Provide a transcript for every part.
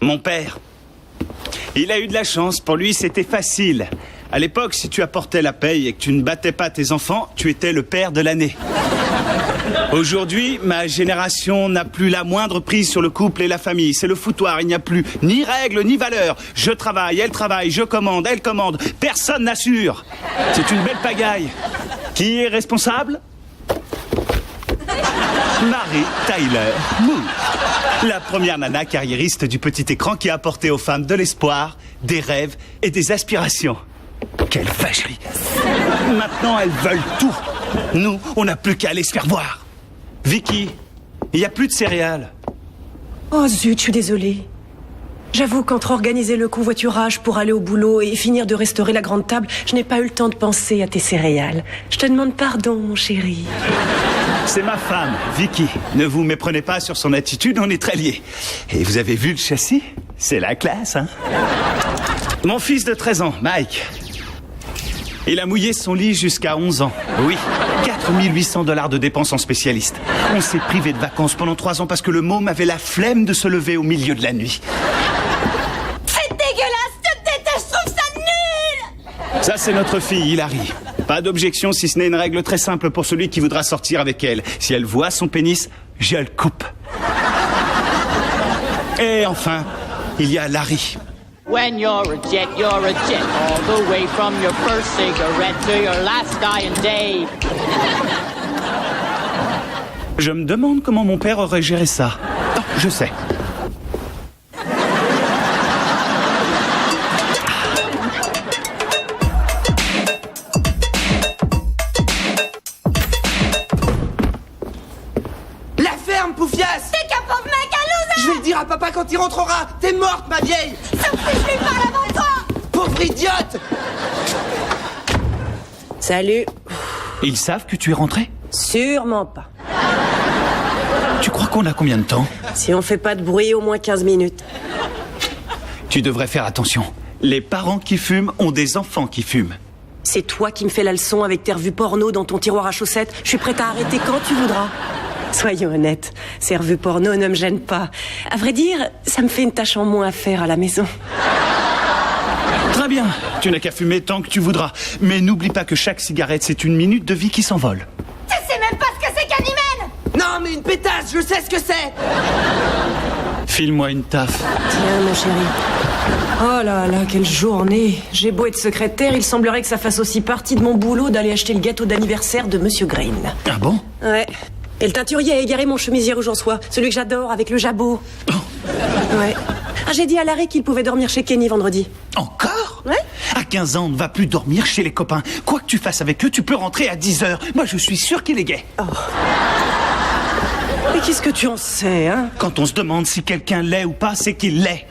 Mon père. Il a eu de la chance. Pour lui, c'était facile. À l'époque, si tu apportais la paye et que tu ne battais pas tes enfants, tu étais le père de l'année. Aujourd'hui, ma génération n'a plus la moindre prise sur le couple et la famille. C'est le foutoir, il n'y a plus ni règles ni valeurs. Je travaille, elle travaille, je commande, elle commande. Personne n'assure. C'est une belle pagaille. Qui est responsable ? Mary Tyler Moore, la première nana carriériste du petit écran qui a apporté aux femmes de l'espoir, des rêves et des aspirations. Quelle vacherie! Maintenant, elles veulent tout. Nous, on n'a plus qu'à aller se faire voir. Vicky, il n'y a plus de céréales. Oh zut, je suis désolée. J'avoue qu'entre organiser le covoiturage pour aller au boulot et finir de restaurer la grande table, je n'ai pas eu le temps de penser à tes céréales. Je te demande pardon, mon chéri. C'est ma femme, Vicky. Ne vous méprenez pas sur son attitude, on est très liés. Et vous avez vu le châssis ? C'est la classe, hein ? Mon fils de 13 ans, Mike. Il a mouillé son lit jusqu'à 11 ans. Oui, 4 800 $ de dépenses en spécialiste. On s'est privé de vacances pendant 3 ans parce que le môme avait la flemme de se lever au milieu de la nuit. C'est dégueulasse, je te déteste, je trouve ça nul! Ça, c'est notre fille, Hilary. Pas d'objection si ce n'est une règle très simple pour celui qui voudra sortir avec elle. Si elle voit son pénis, je le coupe. Et enfin, il y a Larry. When you're a jet, all the way from your first cigarette to your last dying day. Je me demande comment mon père aurait géré ça. Oh, je sais. La ferme, Poufias! T'es qu'un pauvre mec, un loser! Je vais le dire à papa quand il rentrera! T'es morte, ma vieille! Sauf que je lui parle avant toi! Pauvre idiote! Salut. Ils savent que tu es rentré ? Sûrement pas. Tu crois qu'on a combien de temps ? Si on fait pas de bruit, au moins 15 minutes. Tu devrais faire attention. Les parents qui fument ont des enfants qui fument. C'est toi qui me fais la leçon avec tes revues porno dans ton tiroir à chaussettes. Je suis prête à arrêter quand tu voudras. Soyons honnêtes, ces revues porno ne me gênent pas. À vrai dire, ça me fait une tâche en moins à faire à la maison. Très bien, tu n'as qu'à fumer tant que tu voudras. Mais n'oublie pas que chaque cigarette, c'est une minute de vie qui s'envole. Tu sais même pas ce que c'est qu'un hymen! Non, mais une pétasse, je sais ce que c'est! File-moi une taffe. Tiens, mon chéri. Oh là là, quelle journée. J'ai beau être secrétaire, il semblerait que ça fasse aussi partie de mon boulot d'aller acheter le gâteau d'anniversaire de Monsieur Green. Ah bon ? Ouais. Et le teinturier a égaré mon chemisier rouge en soie, celui que j'adore, avec le jabot. Ouais. Ah, j'ai dit à Larry qu'il pouvait dormir chez Kenny vendredi. Encore ? Ouais. À 15 ans, on ne va plus dormir chez les copains. Quoi que tu fasses avec eux, tu peux rentrer à 10h. Moi, je suis sûr qu'il est gay. Mais qu'est-ce que tu en sais, hein? Quand on se demande si quelqu'un l'est ou pas, c'est qu'il l'est.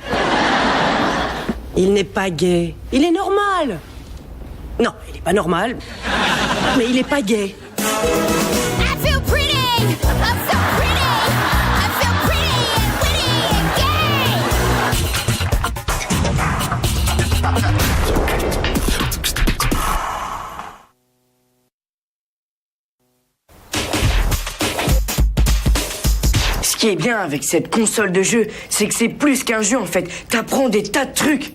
Il n'est pas gay. Il est normal. Non, il n'est pas normal. Mais il n'est pas gay. I feel pretty! I'm so pretty! I feel pretty and witty and gay! Ce qui est bien avec cette console de jeu, c'est que c'est plus qu'un jeu en fait. T'apprends des tas de trucs.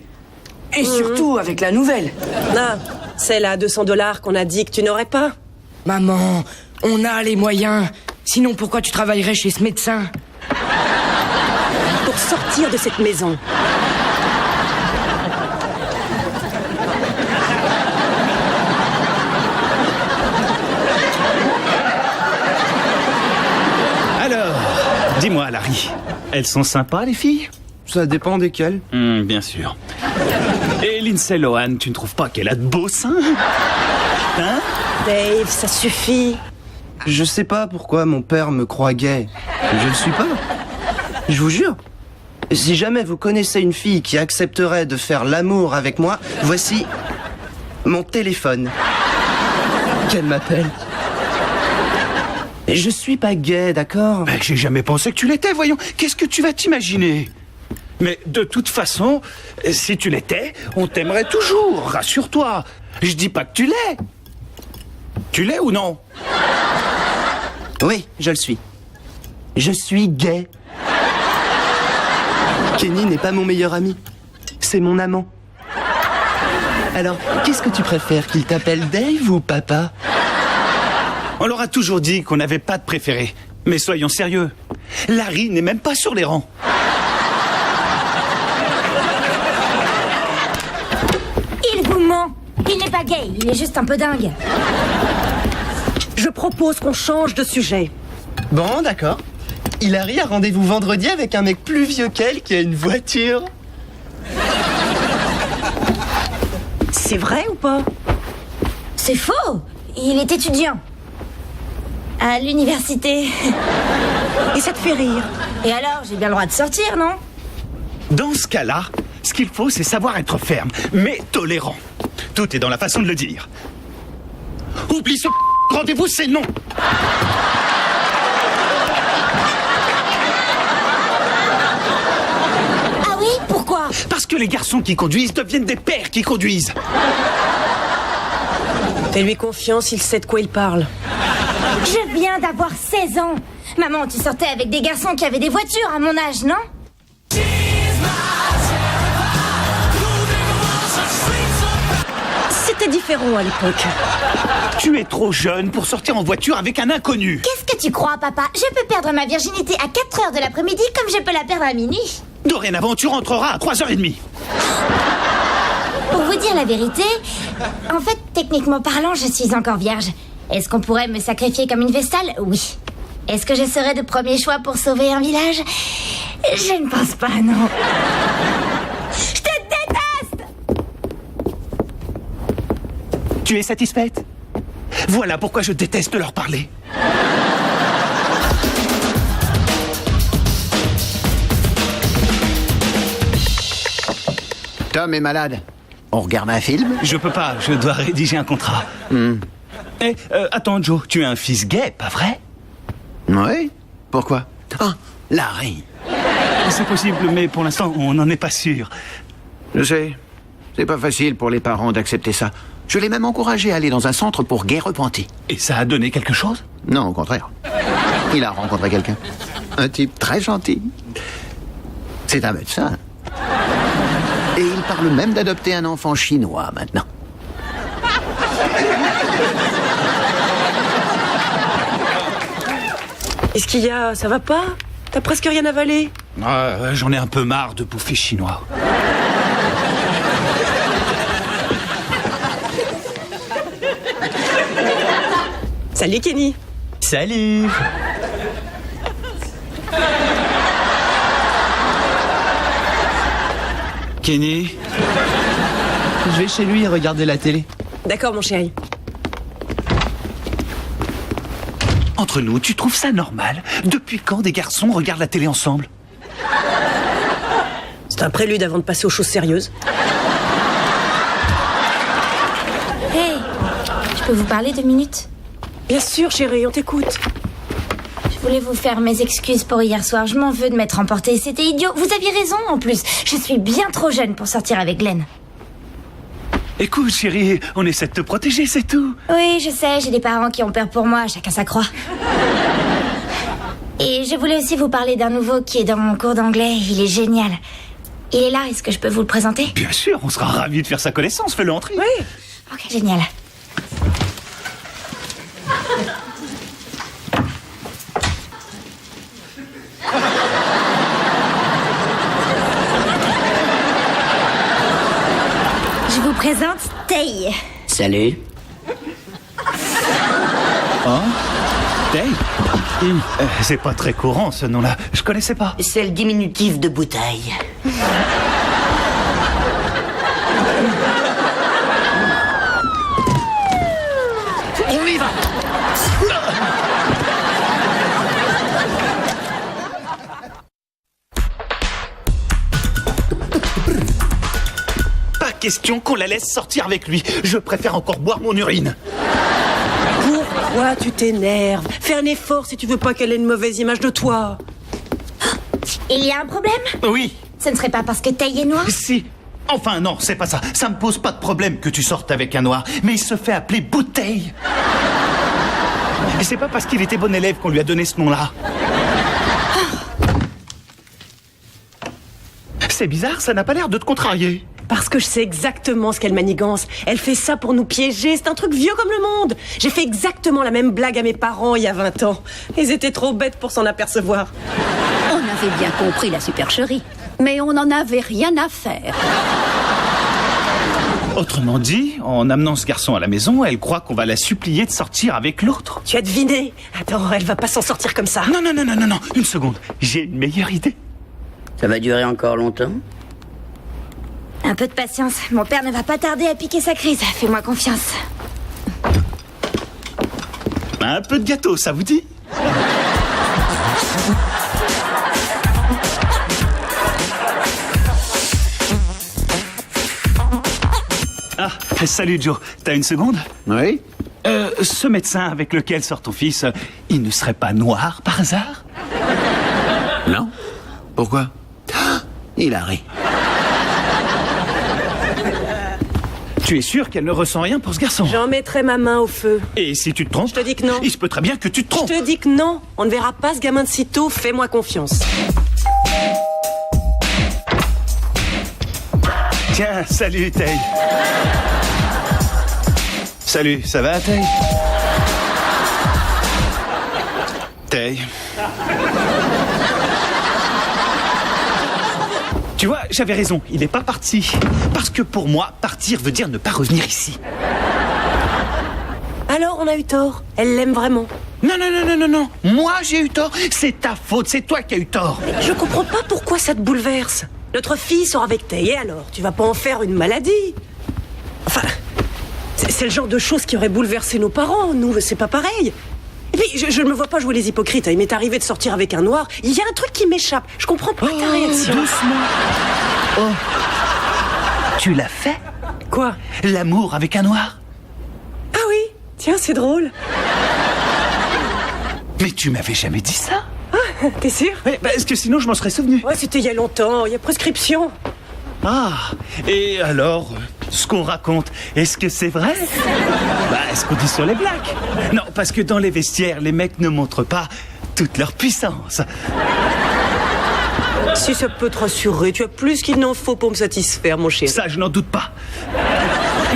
Et surtout avec la nouvelle. Ah, celle à $200 qu'on a dit que tu n'aurais pas. Maman, on a les moyens. Sinon pourquoi tu travaillerais chez ce médecin? Pour sortir de cette maison. Alors, dis-moi, Larry, elles sont sympas, les filles ? Ça dépend desquels. Bien sûr. Et Lindsay Lohan, tu ne trouves pas qu'elle a de beaux seins ? Hein ? Dave, ça suffit. Je sais pas pourquoi mon père me croit gay. Je le suis pas. Je vous jure. Si jamais vous connaissez une fille qui accepterait de faire l'amour avec moi, voici mon téléphone. Qu'elle m'appelle. Je suis pas gay, d'accord ? Ben, j'ai jamais pensé que tu l'étais, voyons. Qu'est-ce que tu vas t'imaginer ? Mais de toute façon, si tu l'étais, on t'aimerait toujours, rassure-toi. Je dis pas que tu l'es. Tu l'es ou non ? Oui, je le suis. Je suis gay. Kenny n'est pas mon meilleur ami. C'est mon amant. Alors, qu'est-ce que tu préfères, qu'il t'appelle Dave ou papa? On leur a toujours dit qu'on n'avait pas de préféré. Mais soyons sérieux. Larry n'est même pas sur les rangs. Il vous ment. Il n'est pas gay, il est juste un peu dingue. Je propose qu'on change de sujet. Bon, d'accord. Hilary a rendez-vous vendredi avec un mec plus vieux qu'elle qui a une voiture. C'est vrai ou pas? C'est faux. Il est étudiant. À l'université. Et ça te fait rire? Et alors, j'ai bien le droit de sortir, non? Dans ce cas-là, ce qu'il faut, c'est savoir être ferme, mais tolérant. Tout est dans la façon de le dire. Oublie ce rendez-vous, c'est non. Ah oui? Pourquoi? Parce que les garçons qui conduisent deviennent des pères qui conduisent. Fais-lui confiance, il sait de quoi il parle. Je viens d'avoir 16 ans. Maman, tu sortais avec des garçons qui avaient des voitures à mon âge, non? C'était différent à l'époque. Tu es trop jeune pour sortir en voiture avec un inconnu. Qu'est-ce que tu crois, papa? Je peux perdre ma virginité à 4 heures de l'après-midi comme je peux la perdre à minuit. Dorénavant, tu rentreras à 3h30. Pour vous dire la vérité, en fait, techniquement parlant, je suis encore vierge. Est-ce qu'on pourrait me sacrifier comme une vestale? Oui. Est-ce que je serais de premier choix pour sauver un village? Je ne pense pas, non. Je te déteste! Tu es satisfaite? Voilà pourquoi je déteste leur parler. Tom est malade. On regarde un film? Je peux pas, je dois rédiger un contrat. Eh, attends, Joe, tu es un fils gay, pas vrai? Oui. Pourquoi? Ah, Larry. C'est possible, mais pour l'instant, on n'en est pas sûr. Je sais. C'est pas facile pour les parents d'accepter ça. Je l'ai même encouragé à aller dans un centre pour gays repentis. Et ça a donné quelque chose? Non, au contraire. Il a rencontré quelqu'un. Un type très gentil. C'est un médecin. Et il parle même d'adopter un enfant chinois maintenant. Qu'est-ce qu'il y a? Ça va pas? T'as presque rien avalé? J'en ai un peu marre de bouffer chinois. Salut Kenny. Salut. Kenny? Je vais chez lui regarder la télé. D'accord mon chéri. Entre nous, tu trouves ça normal? Depuis quand des garçons regardent la télé ensemble? C'est un prélude avant de passer aux choses sérieuses. Hey, je peux vous parler 2 minutes? Bien sûr chéri, on t'écoute. Je voulais vous faire mes excuses pour hier soir. Je m'en veux de m'être emportée. C'était idiot. Vous aviez raison en plus. Je suis bien trop jeune pour sortir avec Glenn. Écoute, chérie, on essaie de te protéger, c'est tout. Oui, je sais, j'ai des parents qui ont peur pour moi, chacun sa croix. Et je voulais aussi vous parler d'un nouveau qui est dans mon cours d'anglais. Il est génial. Il est là, est-ce que je peux vous le présenter? Bien sûr, on sera ravis de faire sa connaissance, fais-le entrer. Oui. Ok, génial. Je vous présente Tay. Salut. Dave? C'est pas très courant ce nom-là, je connaissais pas. C'est le diminutif de bouteille. On y va! Pas question qu'on la laisse sortir avec lui. Je préfère encore boire mon urine. Pourquoi tu t'énerves? Fais un effort si tu veux pas qu'elle ait une mauvaise image de toi. Il y a un problème? Oui, Ce ne serait pas parce que Tay est noir? si. Enfin non, c'est pas ça. Ça me pose pas de problème que tu sortes avec un noir, mais il se fait appeler Bouteille. Et c'est pas parce qu'il était bon élève qu'on lui a donné ce nom-là. C'est bizarre, ça n'a pas l'air de te contrarier. Parce que je sais exactement ce qu'elle manigance. Elle fait ça pour nous piéger, c'est un truc vieux comme le monde. J'ai fait exactement la même blague à mes parents il y a 20 ans. Ils étaient trop bêtes pour s'en apercevoir. On avait bien compris la supercherie, mais on n'en avait rien à faire. Autrement dit, en amenant ce garçon à la maison, elle croit qu'on va la supplier de sortir avec l'autre. Tu as deviné. Attends, elle va pas s'en sortir comme ça. Non, une seconde. J'ai une meilleure idée. Ça va durer encore longtemps? Un peu de patience. Mon père ne va pas tarder à piquer sa crise. Fais-moi confiance. Un peu de gâteau, ça vous dit? Ah, salut Joe. T'as une seconde? Oui? Ce médecin avec lequel sort ton fils, il ne serait pas noir par hasard? Non? Pourquoi? Il a ri. Tu es sûr qu'elle ne ressent rien pour ce garçon? J'en mettrai ma main au feu. Et si tu te trompes? Je te dis que non. Il se peut très bien que tu te Je trompes. te dis que non. On ne verra pas ce gamin de sitôt. Fais-moi confiance. Tiens, salut Tay. Salut, ça va Tay? Tay. Tu vois, j'avais raison, il n'est pas parti. Parce que pour moi, partir veut dire ne pas revenir ici. Alors, on a eu tort. Elle l'aime vraiment. Non. Moi, j'ai eu tort. C'est ta faute, c'est toi qui as eu tort. Je comprends pas pourquoi ça te bouleverse. Notre fille sort avec Tay, et alors? Tu vas pas en faire une maladie? Enfin, c'est le genre de choses qui aurait bouleversé nos parents. Nous, c'est pas pareil. Et puis, je ne me vois pas jouer les hypocrites. Il m'est arrivé de sortir avec un noir. Il y a un truc qui m'échappe. Je comprends pas ta réaction. Doucement. Oh. Tu l'as fait? Quoi? L'amour avec un noir? Ah oui, tiens, c'est drôle. Mais tu m'avais jamais dit ça. Ah, t'es sûr? Parce que sinon je m'en serais souvenu. Ouais, c'était il y a longtemps. Il y a prescription. Ah, et alors, ce qu'on raconte, est-ce que c'est vrai? Est-ce qu'on dit sur les blagues? Non, parce que dans les vestiaires, les mecs ne montrent pas toute leur puissance. Si ça peut te rassurer, tu as plus qu'il n'en faut pour me satisfaire, mon chéri. Ça, je n'en doute pas.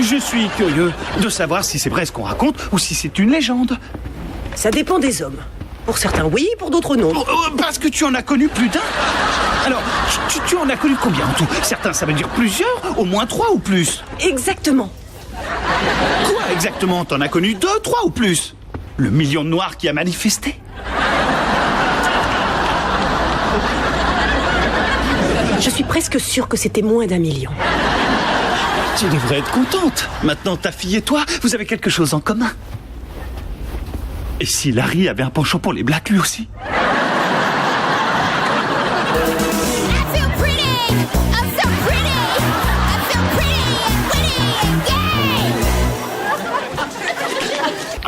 Je suis curieux de savoir si c'est vrai ce qu'on raconte ou si c'est une légende. Ça dépend des hommes. Pour certains, oui, pour d'autres, non. Parce que tu en as connu plus d'un. Alors, tu en as connu combien en tout? Certains, ça veut dire plusieurs, au moins 3 ou plus. Exactement. Quoi exactement? T'en as connu 2, 3 ou plus? Le million de noirs qui a manifesté? Je suis presque sûre que c'était moins d'1 million. Tu devrais être contente. Maintenant, ta fille et toi, vous avez quelque chose en commun. Et si Larry avait un penchant pour les blacks lui aussi?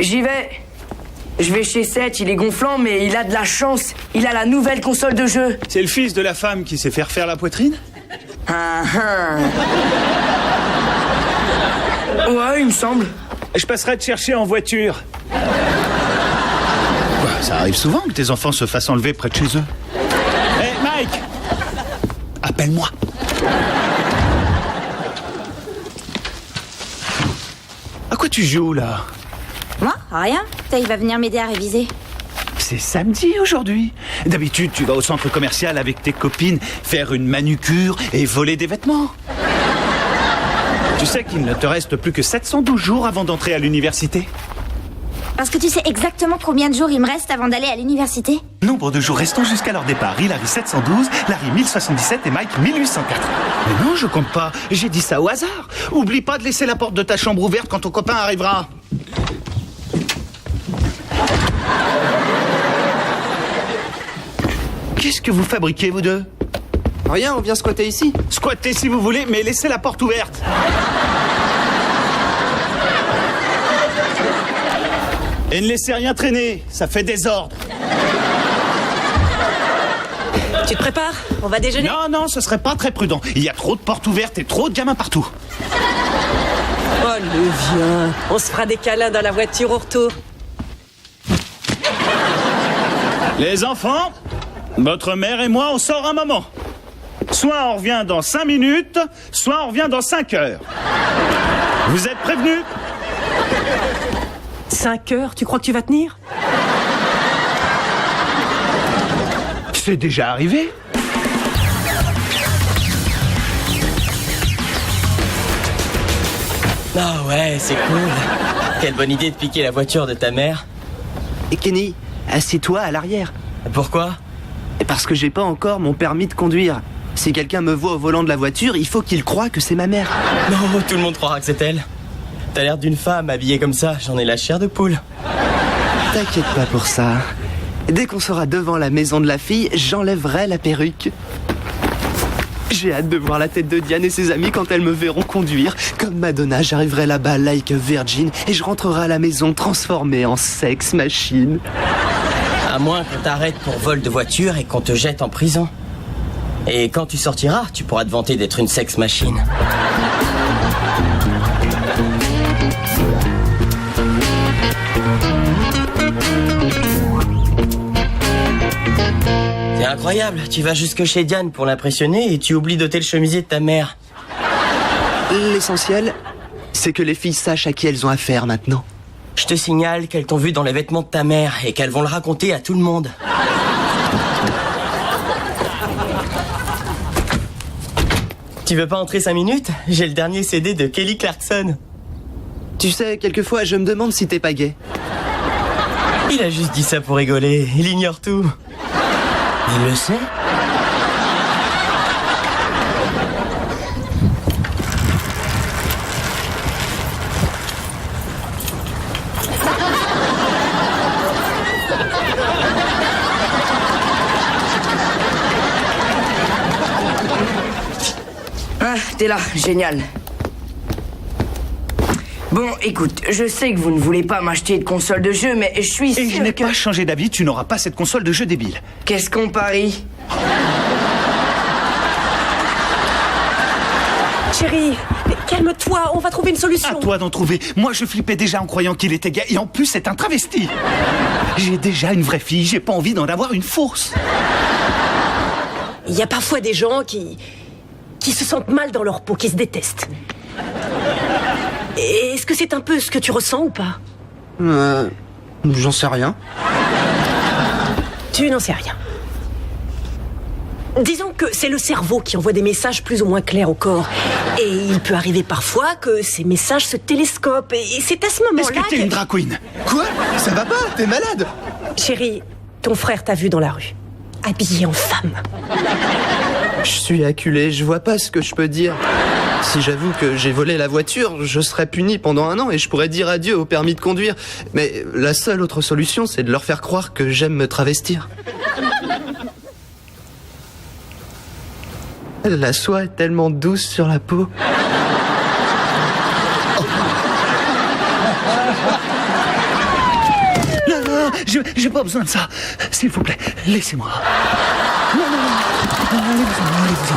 J'y vais. Je vais chez Seth, il est gonflant, mais il a de la chance. Il a la nouvelle console de jeu. C'est le fils de la femme qui sait faire la poitrine? Ouais, il me semble. Je passerai te chercher en voiture. Quoi, ça arrive souvent que tes enfants se fassent enlever près de chez eux. Hé, Mike! Appelle-moi. À quoi tu joues, là? Moi? Rien. Tay va venir m'aider à réviser. C'est samedi aujourd'hui. D'habitude, tu vas au centre commercial avec tes copines faire une manucure et voler des vêtements. Tu sais qu'il ne te reste plus que 712 jours avant d'entrer à l'université? Parce que tu sais exactement combien de jours il me reste avant d'aller à l'université? Nombre de jours restants jusqu'à leur départ. Hilary 712, Larry 1077 et Mike 1804. Mais non, je compte pas. J'ai dit ça au hasard. Oublie pas de laisser la porte de ta chambre ouverte quand ton copain arrivera. Qu'est-ce que vous fabriquez, vous deux? Rien, on vient squatter ici. Squattez si vous voulez, mais laissez la porte ouverte. Et ne laissez rien traîner, ça fait désordre. Tu te prépares? On va déjeuner? Non, ce serait pas très prudent. Il y a trop de portes ouvertes et trop de gamins partout. Allez, viens. On se fera des câlins dans la voiture au retour. Les enfants, votre mère et moi, on sort un moment. Soit on revient dans 5 minutes, soit on revient dans 5 heures. Vous êtes prévenus? 5 heures, tu crois que tu vas tenir? C'est déjà arrivé. Ah ouais, c'est cool. Quelle bonne idée de piquer la voiture de ta mère. Et Kenny, assieds-toi à l'arrière. Pourquoi? Parce que j'ai pas encore mon permis de conduire. Si quelqu'un me voit au volant de la voiture, il faut qu'il croie que c'est ma mère. Non, tout le monde croira que c'est elle. T'as l'air d'une femme habillée comme ça, j'en ai la chair de poule. T'inquiète pas pour ça. Dès qu'on sera devant la maison de la fille, j'enlèverai la perruque. J'ai hâte de voir la tête de Diane et ses amis quand elles me verront conduire. Comme Madonna, j'arriverai là-bas like a virgin et je rentrerai à la maison transformée en sex machine. À moins qu'on t'arrête pour vol de voiture et qu'on te jette en prison. Et quand tu sortiras, tu pourras te vanter d'être une sex machine. C'est incroyable, tu vas jusque chez Diane pour l'impressionner et tu oublies d'ôter le chemisier de ta mère. L'essentiel, c'est que les filles sachent à qui elles ont affaire maintenant. Je te signale qu'elles t'ont vu dans les vêtements de ta mère et qu'elles vont le raconter à tout le monde. Tu veux pas entrer 5 minutes? J'ai le dernier CD de Kelly Clarkson. Tu sais, quelquefois, je me demande si t'es pas gay. Il a juste dit ça pour rigoler, il ignore tout. Il le sait? Ah, t'es là, génial. Bon, écoute, je sais que vous ne voulez pas m'acheter de console de jeu, mais je suis sûr Et je n'ai que... pas changé d'avis, tu n'auras pas cette console de jeu débile. Qu'est-ce qu'on parie? Chérie, calme-toi, on va trouver une solution. À toi d'en trouver. Moi, je flippais déjà en croyant qu'il était gay. Et en plus, c'est un travesti. J'ai déjà une vraie fille. J'ai pas envie d'en avoir une fausse. Il y a parfois des gens qui se sentent mal dans leur peau, qui se détestent. Est-ce que c'est un peu ce que tu ressens ou pas? J'en sais rien. Tu n'en sais rien. Disons que c'est le cerveau qui envoie des messages plus ou moins clairs au corps. Et il peut arriver parfois que ces messages se télescopent. Et c'est à ce Est-ce moment-là que t'es une drag queen? Quoi? Ça va pas? T'es malade? Chérie, ton frère t'a vu dans la rue, habillé en femme. Je suis acculé, je vois pas ce que je peux dire. Si j'avoue que j'ai volé la voiture, je serais puni pendant 1 an et je pourrais dire adieu au permis de conduire. Mais la seule autre solution, c'est de leur faire croire que j'aime me travestir. La soie est tellement douce sur la peau. Non, j'ai pas besoin de ça. S'il vous plaît, laissez-moi. Non. Allez-vous-en.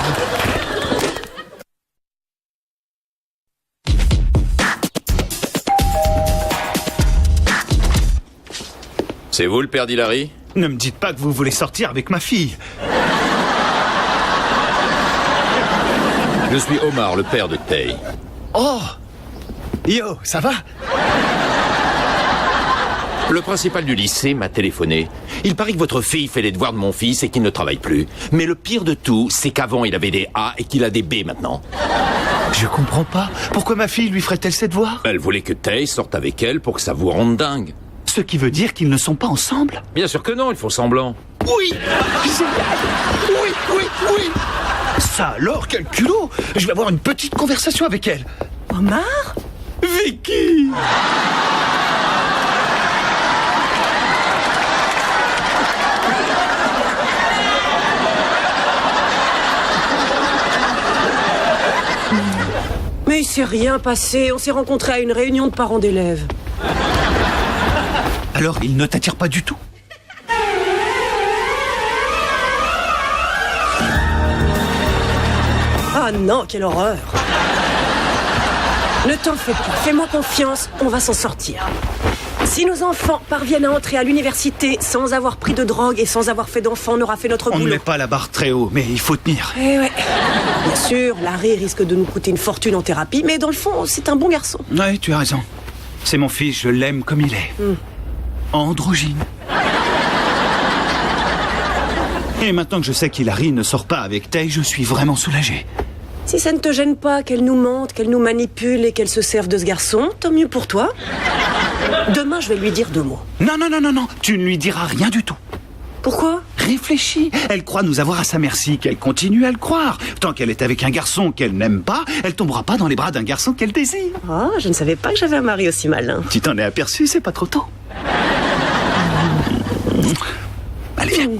C'est vous le père d'Hilary? Ne me dites pas que vous voulez sortir avec ma fille. Je suis Omar, le père de Tay. Oh! Yo, ça va? Le principal du lycée m'a téléphoné. Il paraît que votre fille fait les devoirs de mon fils et qu'il ne travaille plus. Mais le pire de tout, c'est qu'avant il avait des A et qu'il a des B maintenant. Je comprends pas. Pourquoi ma fille lui ferait-elle ses devoirs? Elle voulait que Tay sorte avec elle pour que ça vous rende dingue. Ce qui veut dire qu'ils ne sont pas ensemble? Bien sûr que non, ils font semblant. Oui! Génial! Oui! Ça alors, quel culot! Je vais avoir une petite conversation avec elle. Omar? Vicky! Mais il s'est rien passé, on s'est rencontrés à une réunion de parents d'élèves. Alors, il ne t'attire pas du tout? Ah non, quelle horreur! Ne t'en fais pas, fais-moi confiance, on va s'en sortir. Si nos enfants parviennent à entrer à l'université sans avoir pris de drogue et sans avoir fait d'enfants, on aura fait notre On ne boulot. met pas la barre très haut, mais il faut tenir. Eh ouais. Bien sûr, Larry risque de nous coûter une fortune en thérapie, mais dans le fond, c'est un bon garçon. Oui, tu as raison. C'est mon fils, je l'aime comme il est. Androgyne. Et maintenant que je sais qu'Hilary ne sort pas avec Tay, je suis vraiment soulagé. Si ça ne te gêne pas qu'elle nous mente, qu'elle nous manipule et qu'elle se serve de ce garçon, tant mieux pour toi. Demain, je vais lui dire 2 mots. Non, tu ne lui diras rien du tout. Pourquoi? Réfléchis, elle croit nous avoir à sa merci, qu'elle continue à le croire. Tant qu'elle est avec un garçon qu'elle n'aime pas, elle tombera pas dans les bras d'un garçon qu'elle désire. Oh, je ne savais pas que j'avais un mari aussi malin. Tu t'en es aperçu, c'est pas trop tôt. Allez, viens.